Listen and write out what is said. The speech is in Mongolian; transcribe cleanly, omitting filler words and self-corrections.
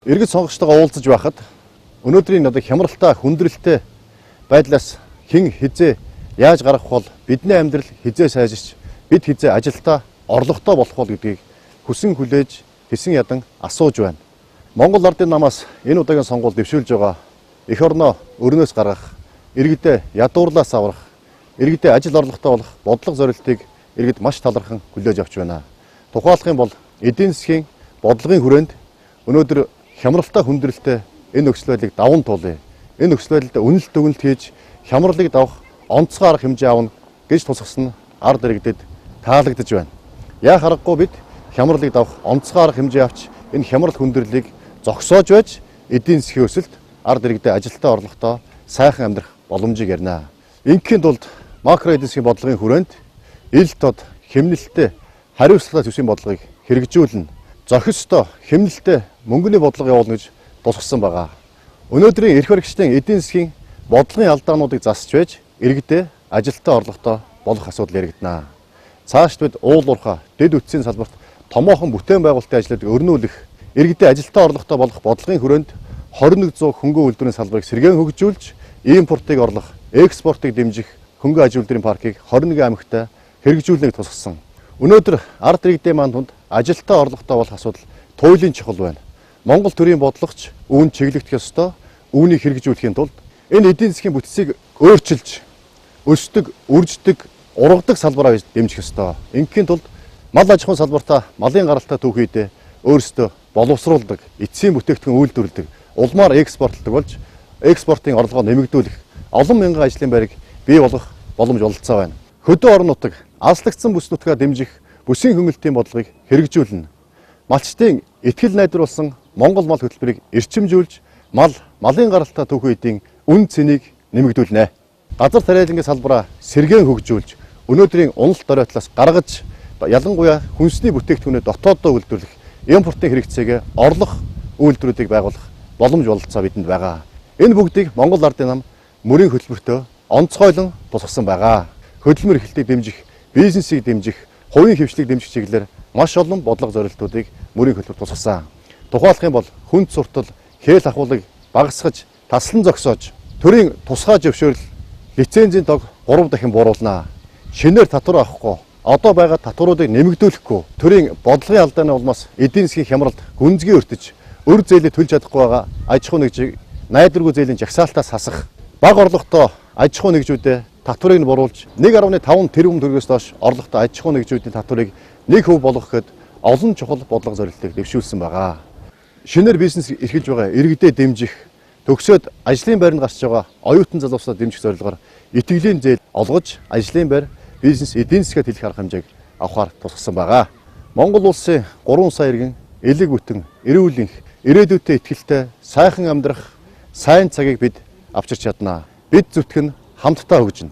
Иргэд сонгогчтойгоо уулзаж байхад өнөөдрийн хямралтай хүндрэлтэй байдлаас хэн хизээ яаж гарах бол бидний амьдрал хизээ сайжирч бид хизээ ажилдаа орлоготой болох бол гэдгийг хүсэн хүлээж хэсэн ядан асууж байна. Монгол ардын намаас энэ удаагийн сонгуул дэвшүүлж байгаа эх орноо өрнөөс гаргах, иргэдээ ядуурлаас аврах, иргэдээ ажил орлоготой болох бодлого зорилтыг иргэд маш талархан хүлээж авч байна. Тухайлах юм бол эдийн засгийн бодлогын хүрээнд өнөөдөр хямралтай хүндрэлтэй энэ нөхцөл байдлыг даван туулъя. Энэ нөхцөл байдлаа үнэлт дүгнэлт хийж хямралыг давах онцгой арга хэмжээ авна гэж тусгасан ард иргэдэд таалагдж байна. Яа харахгүй бид хямралыг давах онцгой арга хэмжээ авч энэ хямрал хүндрэлийг зогсоож байж эдийн засгийн өсөлт ард иргэдэд ажилтаа орлоготой сайхан амьдрах боломжийг ярина. Ингийн тулд макро эдийн засгийн бодлогын хүрээнд ил тод хэмнэлттэй хариуцлагатай төсвийн бодлогыг хэрэгжүүлнэ. Зохистой хэмнэлттэй мөнгөний бодлого явуулна гэж тусгасан байгаа. Өнөөдрийн эрх баригчдын эдийн засгийн бодлогын алдаануудыг засч байж иргэдээ ажилтаа орлоготой болох асуудал яригдана. Цаашд бид уул уурхай дэд үтсийн салбарт томоохон бүтээн байгуулалтын ажлыг өрнүүлэх, иргэдээ ажилтаа орлоготой болох бодлогын хүрээнд 2100 хөнгөн үйлдвэрийн салбарыг сэргээн хөгжүүлж, импортыг орлох, экспортыг дэмжих хөнгөн аж үйлдвэрийн паркийг 21 аймагт хэрэгжүүлнэг тусгасан. Өнөөдөр ард иргэдийн маань тунд ажилтаа орлоготой болох асуудал туйлын чухал байна. Монгол төрийн бодлогоч үүнд чиглэгдэх ёстой, үүнийг хэрэгжүүлэхийн тулд энэ эдийн засгийн бүтцийг өөрчилж, өсдөг, үрждэг, ургадаг салбараа дэмжих ёстой. Ингийн тулд мал аж ахуйн салбартаа малын гаралтай түүхийдээ өөрсдөө боловсруулдаг, эцсийн бүтээгдэхүүн үйлдвэрлэдэг, улмаар экспортлдог болж экспортын орлогоо нэмэгдүүлэх, олон мянган ажлын байрыг бий болгох боломж олгоцоо байна. Хөдөө орон нутаг, алслагдсан бүс нутгаа дэмжих бүсийн хөнгөлтийн бодлогыг хэрэгжүүлнэ. Малчдын итгэл найдварлсан Монгол мал хөтөлбөрийг эрчимжүүлж, малын гаралтай түүхийдийн үн цэнийг нэмэгдүүлнэ. Газар тариалангийн салбараа сэргээн хөгжүүлж, өнөөдрийн уналт доройтлоос гаргаж, ялангуяа хүнсний бүтээгдэхүүнээ дотооддоо үйлдвэрлэх, импортын хэрэгцээг орлох үйлдвэрүүдийг байгуулах боломж олгоцоо бидэнд байгаа. Энэ бүгдийг Монгол ардын нам мөрийн хөтөлбөртөө онцгойлон тусгасан байгаа. Хөдөлмөр эрхлэлтийг дэмжих, бизнесийг дэмжих, хувийн хөвшлийг дэмжих чиглэлээр маш олон бодлого зорилтуудыг мөрийн хөтөлбөр тусгасан. Тухайлах юм бол хүнд суртал, хээл ахуулыг багасгаж, таслан зогсоож, төрийн тусгай зөвшөөрөл лицензийн тог 3 дахин бууруулнаа. Шинээр татвар авахгүй, одоо байгаа татваруудыг нэмэгдүүлэхгүй, төрийн бодлогын алдааны улмаас эдийн засгийн хямралд гүнзгий өртөж, өр зээлээ төлж чадахгүй байгаа аж ахуй нэгжийг найдваргүй зээлийн жагсаалтаас хасах, бага орлоготой аж ахуй нэгжүүдэд татварыг нь буруулж 1.5 тэрбум төгрөгөөс доош орлоготой аж ахуй нэгжүүдийн татварыг 1% болгох гэд олон чухал бодлого зорилтыг дэвшүүлсэн байгаа. Шинээр бизнес эрхэлж байгаа иргэдэд дэмжих, төгсөөд ажлын байранд гарч байгаа оюутан залуусаа дэмжих зорилгоор итгэлийн зээл олгож, ажлын байр, бизнес, эдийн засгийн хэлэх арга хэмжээг авахар тусгасан байгаа. Монгол улсын 3 сая иргэн элэг бүтэн, эрүүл энх, ирээдүйдээ итгэлтэй, сайхан амьдрах, сайн цагийг бид авчирч чаднаа. Бид зүтгэн хамтдаа хөгжинэ.